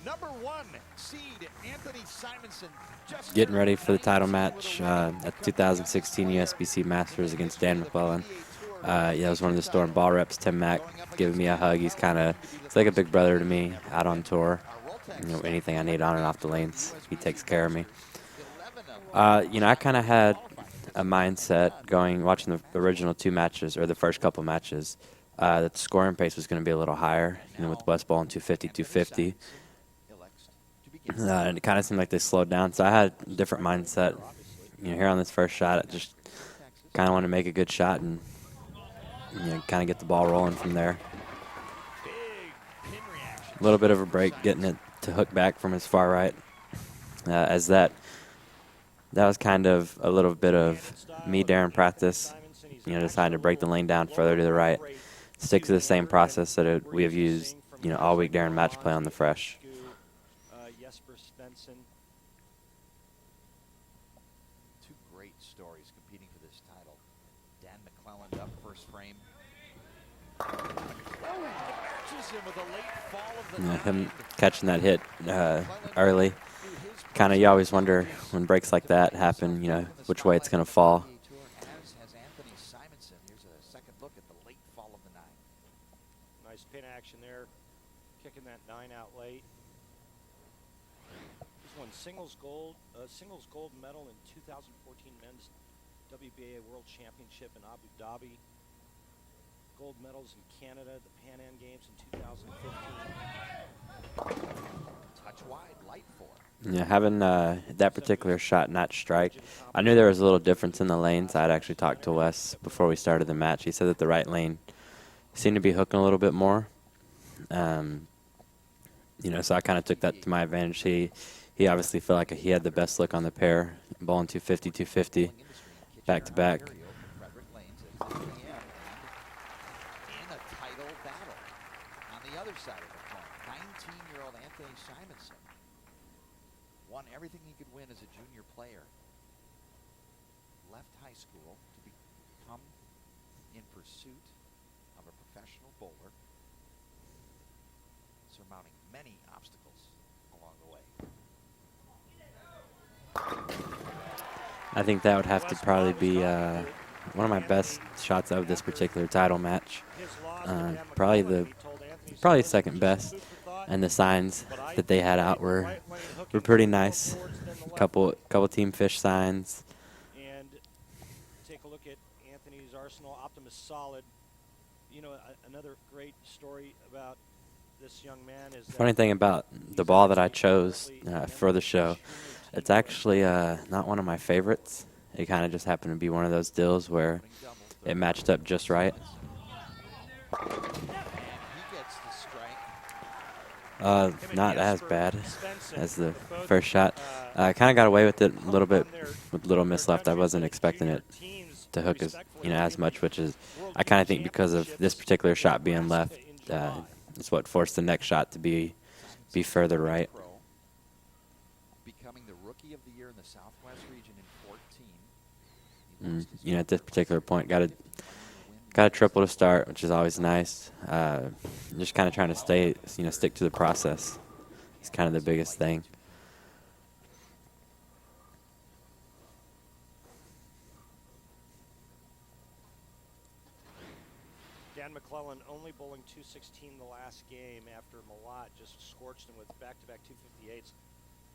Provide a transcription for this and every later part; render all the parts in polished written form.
#1 seed Anthony Simonsen just Getting ready for the title match at 2016 USBC Masters against Dan MacLelland. Yeah, it was one of the Storm ball reps, Tim Mack, giving me a hug. He's like a big brother to me out on tour. You know, anything I need on and off the lanes, he takes care of me. You know, I kind of had a mindset watching the original 2 matches, or the first couple matches, that the scoring pace was going to be a little higher, you know, with West Ball and 250, 250. And it kind of seemed like they slowed down, so I had a different mindset. You know, here on this first shot, I just kind of want to make a good shot and, you know, kind of get the ball rolling from there. A little bit of a break, getting it to hook back from his far right, as that was kind of a little bit of me during practice, you know, deciding to break the lane down further to the right, stick to the same process that we have used, you know, all week during match play on the fresh. Two great stories competing for this title. Dan MacLelland up first frame. Matches him with a late fall of the Yeah, him catching that hit early. Kind of, you always wonder when breaks like that happen, you know, which way it's going to fall. As has Anthony Simonsen. Here's a second look at the late fall of the 9. Nice pin action there, kicking that 9 out late. He's won singles gold medal in 2014 men's WBA World Championship in Abu Dhabi. Gold medals in Canada, the Pan Am Games in 2015. Touch wide, light 4. Yeah, having that particular shot not strike, I knew there was a little difference in the lanes. I had actually talked to Wes before we started the match. He said that the right lane seemed to be hooking a little bit more. You know, so I kind of took that to my advantage. He obviously felt like he had the best look on the pair, bowling 250, 250, back to back. In a title battle. On the other side of the coin, 19-year-old Anthony Simonsen won everything he could win as a junior player. Left high school to become in pursuit of a professional bowler, surmounting many obstacles along the way. I think that would have to probably be one of my best shots of this particular title match. Probably second best, and the signs that they had out were pretty nice. Couple Team Fish signs. And take a look at Anthony's arsenal. Optimus solid. You know, another great story about this young man is Funny thing about the ball that I chose for the show, it's actually not one of my favorites. It kind of just happened to be one of those deals where it matched up just right. Not as bad as the first shot. I kind of got away with it a little bit with little miss left. I wasn't expecting it to hook as much, which is I kind of think because of this particular shot being left, it's what forced the next shot to be further right. Becoming the rookie of the year in the Southwest region in 14. You know, at this particular point, got a triple to start, which is always nice. Just kind of trying to stick to the process. It's kind of the biggest thing. Dan MacLelland only bowling 216 the last game after Malat just scorched him with back-to-back 258s.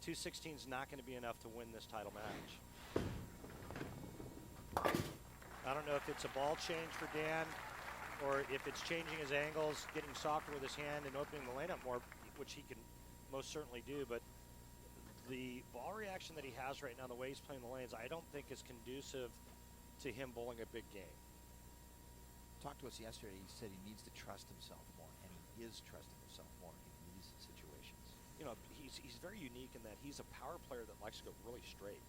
216 is not going to be enough to win this title match. I don't know if it's a ball change for Dan or if it's changing his angles, getting softer with his hand and opening the lane up more, which he can most certainly do. But the ball reaction that he has right now, the way he's playing the lanes, I don't think is conducive to him bowling a big game. Talked to us yesterday. He said he needs to trust himself more, and he is trusting himself more in these situations. You know, he's very unique in that he's a power player that likes to go really straight.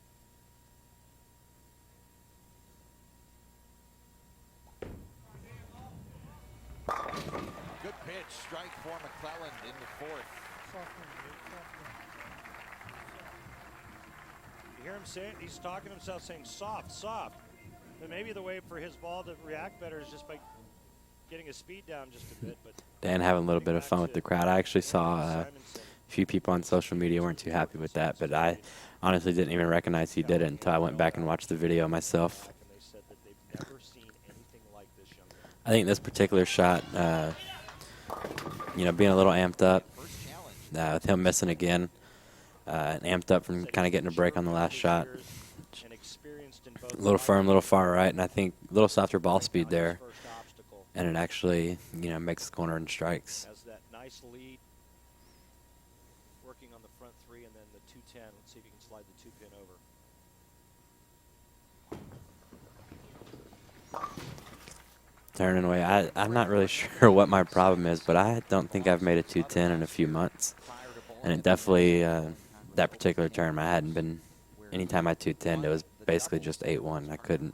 Good pitch, strike for MacLelland in the 4th. You hear him say it, he's talking to himself saying soft, soft. But maybe the way for his ball to react better is just by getting his speed down just a bit. But Dan having a little bit of fun with the crowd. I actually saw a few people on social media weren't too happy with that, but I honestly didn't even recognize he did it until I went back and watched the video myself. I think this particular shot, you know, being a little amped up, with him missing again, and amped up from kind of getting a break on the last shot. A little firm, a little far right, and I think a little softer ball speed there, and it actually, you know, makes the corner and strikes. Has that nice lead, working on the front three, and then the 210. Let's see if you can slide the 2-pin over. Turning away. I'm not really sure what my problem is, but I don't think I've made a 210 in a few months. And it definitely, that particular term, I hadn't been, anytime I 210, it was basically just 8-1. I couldn't.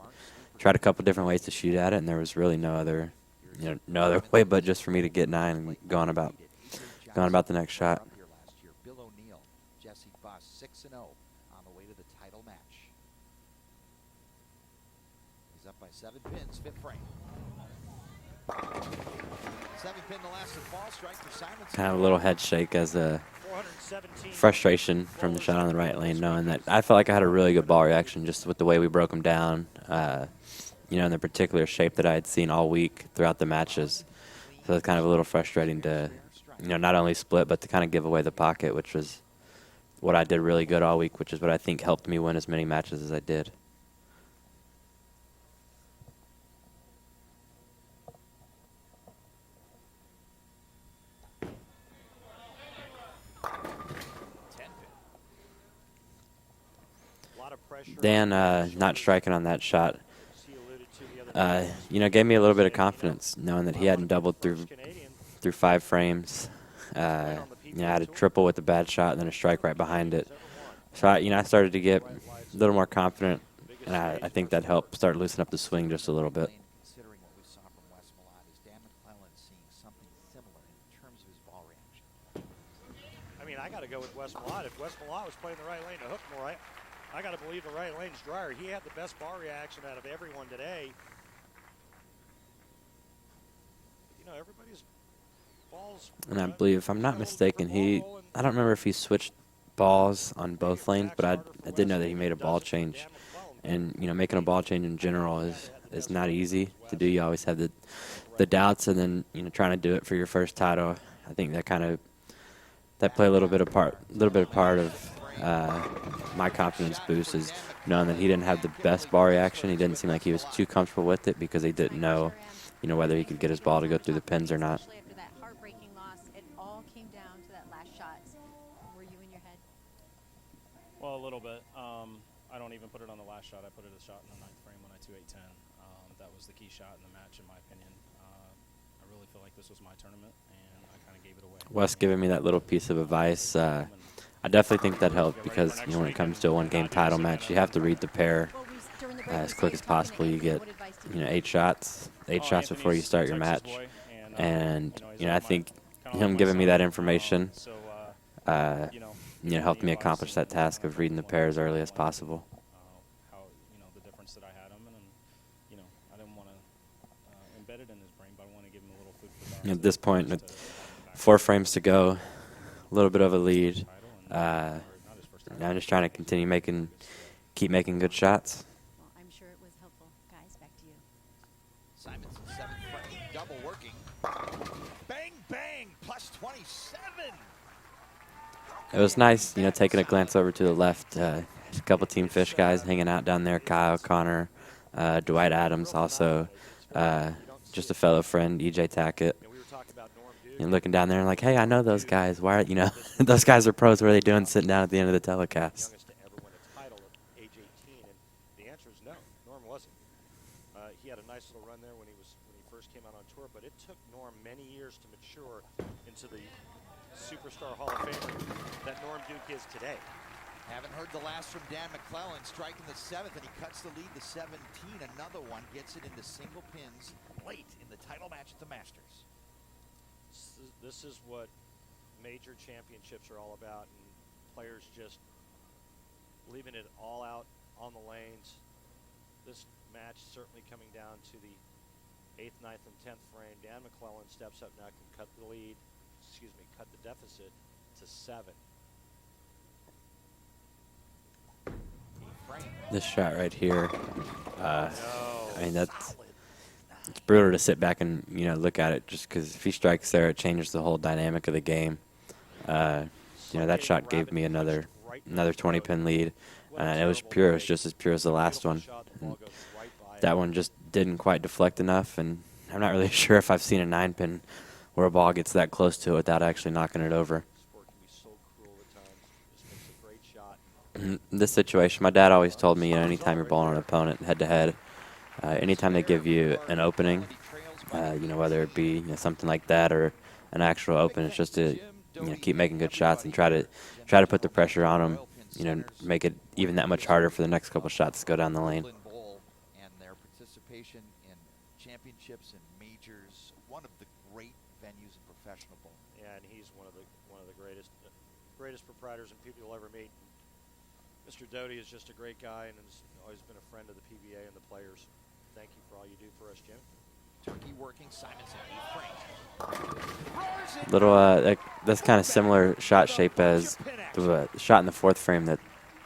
Tried a couple different ways to shoot at it, and there was really no other, you know, no other way but just for me to get 9 and going about the next shot. Bill O'Neill, Jesse Buss, 6-0 on the way to the title match. He's up by 7 pins, 5th frame. 7 pin the last ball strike for Simonsen. Kind of a little head shake as a frustration from the shot on the right lane, knowing that I felt like I had a really good ball reaction just with the way we broke them down, you know, in the particular shape that I had seen all week throughout the matches. So it's kind of a little frustrating to, you know, not only split, but to kind of give away the pocket, which was what I did really good all week, which is what I think helped me win as many matches as I did. Dan not striking on that shot, you know, gave me a little bit of confidence knowing that he hadn't doubled through 5 frames. You know, I had a triple with a bad shot and then a strike right behind it. So, I started to get a little more confident, and I think that helped start loosening up the swing just a little bit. Considering what we saw from Wes Malott, is Dan MacLelland seeing something similar in terms of his ball reaction? I mean, I got to go with Wes Malott. If Wes Malott was playing the right lane to hook more, I got to believe the right lane's drier. He had the best ball reaction out of everyone today. You know, everybody's balls. And I believe, if I'm not mistaken, I don't remember if he switched balls on both lanes, but I did know that he made a ball change. And, you know, making a ball change in general is not easy to do. You always have the doubts, and then, you know, trying to do it for your first title. I think that played a little bit of part of my confidence boost, is knowing that he didn't have the best ball reaction. He didn't seem like he was too comfortable with it because he didn't know, you know, whether he could get his ball to go through the pins or not. After that heartbreaking loss, it all came down to that last shot. Were you in your head? Well, a little bit. I don't even put it on the last shot. I put it a shot in the 9th frame when I 2-8-10. That was the key shot in the match, in my opinion. I really feel like this was my tournament, and I kind of gave it away. Wes giving me that little piece of advice. I definitely think that helped because, you know, when it comes to a one-game title match, you have to read the pair as quick as possible. You get, you know, 8 shots before you start your match. And, you know, I think him giving me that information, you know, helped me accomplish that task of reading the pair as early as possible. How, you know, the difference that I had him, and you know, I didn't want to embed it in his brain, but I want to give him a little food for thought. At this point, with 4 frames to go, a little bit of a lead. I'm just trying to keep making good shots. Well, I'm sure it was helpful. Guys, back to you. Simonsen, 7th frame, double working. Bang, bang, plus 27. It was nice, you know, taking a glance over to the left. A couple Team Fish guys hanging out down there. Kyle, Connor, Dwight Adams, also just a fellow friend, EJ Tackett. And looking down there and like, hey, I know those guys. Why, you know, those guys are pros. What are they doing sitting down at the end of the telecast? Youngest to ever win a title at age 18, and the answer is no. Norm wasn't. He had a nice little run there when he first came out on tour, but it took Norm many years to mature into the superstar Hall of Famer that Norm Duke is today. Haven't heard the last from Dan MacLelland, striking the 7th, and he cuts the lead to 17. Another one gets it into single pins late in the title match at the Masters. This is what major championships are all about, and players just leaving it all out on the lanes. This match certainly coming down to the 8th, 9th, and 10th frame. Dan MacLelland steps up now, can cut the lead, cut the deficit, 7. This shot right here, No. I mean, it's brutal to sit back and, you know, look at it, just because if he strikes there, it changes the whole dynamic of the game. You know, that shot gave me another 20-pin lead, and it was pure. It was just as pure as the last one. And that one just didn't quite deflect enough, and I'm not really sure if I've seen a 9-pin where a ball gets that close to it without actually knocking it over. In this situation, my dad always told me, you know, anytime you're bowling an opponent head-to-head, anytime they give you an opening, you know, whether it be, you know, something like that or an actual open, it's just to, you know, keep making good shots and try to put the pressure on them, you know, make it even that much harder for the next couple shots to go down the lane. Woodland Bowl and their participation in championships and majors, one of the great venues in professional bowling. Yeah, and he's one of the greatest proprietors and people you'll ever meet. Mr. Doty is just a great guy and has always been a friend of the PBA and the players. Thank you for all you do for us, Jim. Turkey working, Simonsen, 8 frames. Little, that's kind of similar shot shape as the shot in the 4th frame, that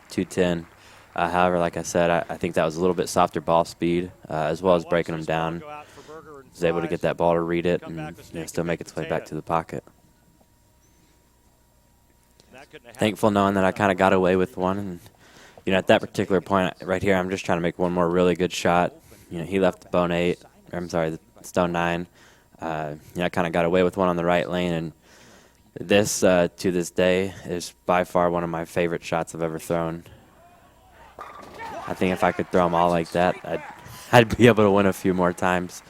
210. However, like I said, I think that was a little bit softer ball speed, as well as breaking them down. Was able to get that ball to read it and, you know, still make its way back to the pocket. Thankful knowing that I kind of got away with one, and, you know, at that particular point right here, I'm just trying to make one more really good shot. You know, he left the bone 8, or I'm sorry, the stone 9. You know, I kind of got away with one on the right lane, and this, to this day, is by far one of my favorite shots I've ever thrown. I think if I could throw them all like that, I'd be able to win a few more times.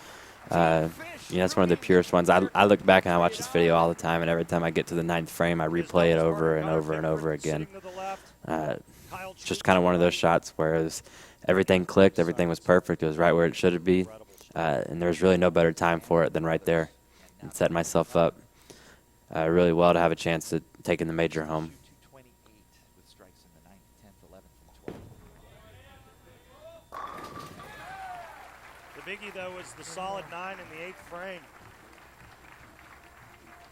You know, it's one of the purest ones. I look back and I watch this video all the time, and every time I get to the 9th frame, I replay it over and over and over again. It's just kind of one of those shots where everything clicked, everything was perfect, it was right where it should be, and there was really no better time for it than right there. And setting myself up really well to have a chance at taking the major home. 228 with strikes in the 9th, 10th, 11th, and 12th. The biggie, though, was the solid 9 in the 8th frame.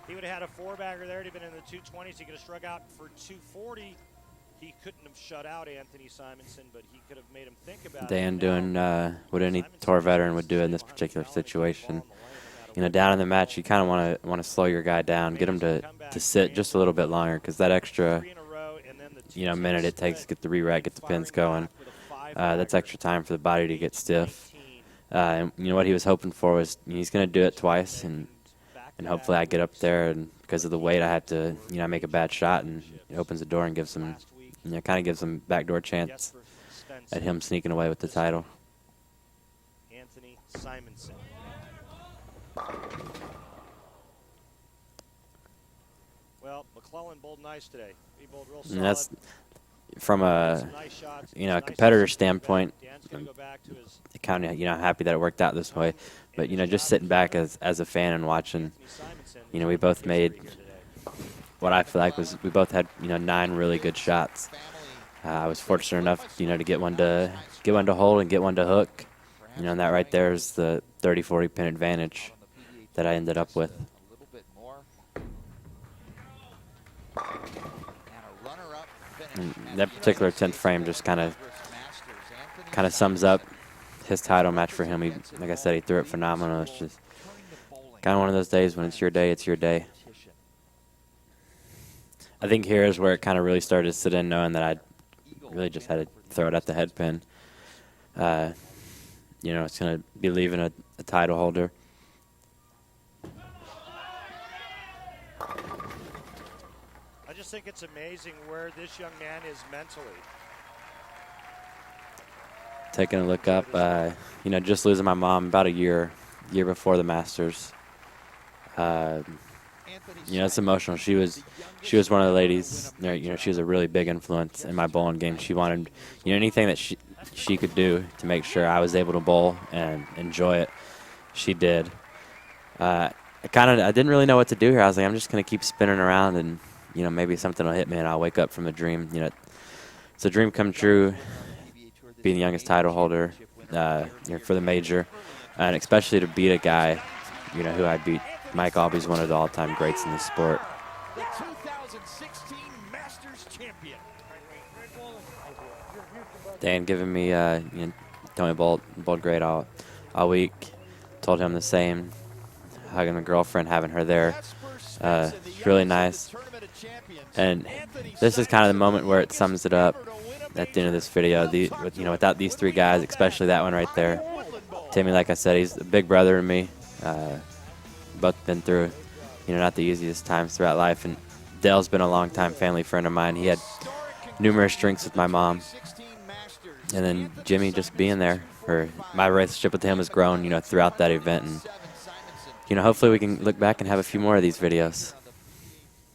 He would have had a 4-bagger there. He'd been in the 220s. He could have struck out for 240. He couldn't have shut out Anthony Simonsen, but he could have made him think about Dan it. doing what any tour veteran would do in this particular situation. You know, down in the match, you kind of want to slow your guy down, get him to sit just a little bit longer, because that extra, you know, minute it takes to get the re-rack, get the pins going, that's extra time for the body to get stiff. And you know what he was hoping for was, you know, he's going to do it twice, and hopefully I get up there, and because of the weight I have to, you know, make a bad shot, and it opens the door and gives him, you know, kind of gives him backdoor chance at him sneaking away with the title. Anthony Simonsen. Well, MacLelland bowled nice today. He bowled real solid. And that's from a, you know, a competitor standpoint. Kind of, you know, happy that it worked out this way, but, you know, just sitting back as a fan and watching, you know, we both made what I feel like was, we both had, you know, 9 really good shots. I was fortunate enough, you know, to get one to hold and get one to hook. You know, and that right there is the 30-40 pin advantage that I ended up with. And that particular 10th frame just kind of sums up his title match for him. He, like I said, he threw it phenomenal. It's just kind of one of those days when it's your day, it's your day. I think here is where it kind of really started to sit in, knowing that I really just had to throw it at the head pin. You know, it's going to be leaving a title holder. I just think it's amazing where this young man is mentally. Taking a look up, you know, just losing my mom about a year before the Masters. You know, it's emotional. She was one of the ladies. You know, she was a really big influence in my bowling game. She wanted, you know, anything that she could do to make sure I was able to bowl and enjoy it. She did. I didn't really know what to do here. I was like, I'm just gonna keep spinning around, and, you know, maybe something will hit me and I'll wake up from a dream. You know, it's a dream come true, being the youngest title holder, you know, for the major, and especially to beat a guy, you know, who I beat. Mike Albie's one of the all-time greats in the sport. The 2006 Masters champion. Dan giving me, Tony bowled great all week. Told him the same. Hugging my girlfriend, having her there. It's really nice. And this is kind of the moment where it sums it up at the end of this video. Without these three guys, especially that one right there, Timmy, like I said, he's a big brother to me. Both been through, not the easiest times throughout life. And Dale's been a long-time family friend of mine. He had numerous drinks with my mom. And then Jimmy just being there. My relationship with him has grown, throughout that event. And, hopefully we can look back and have a few more of these videos.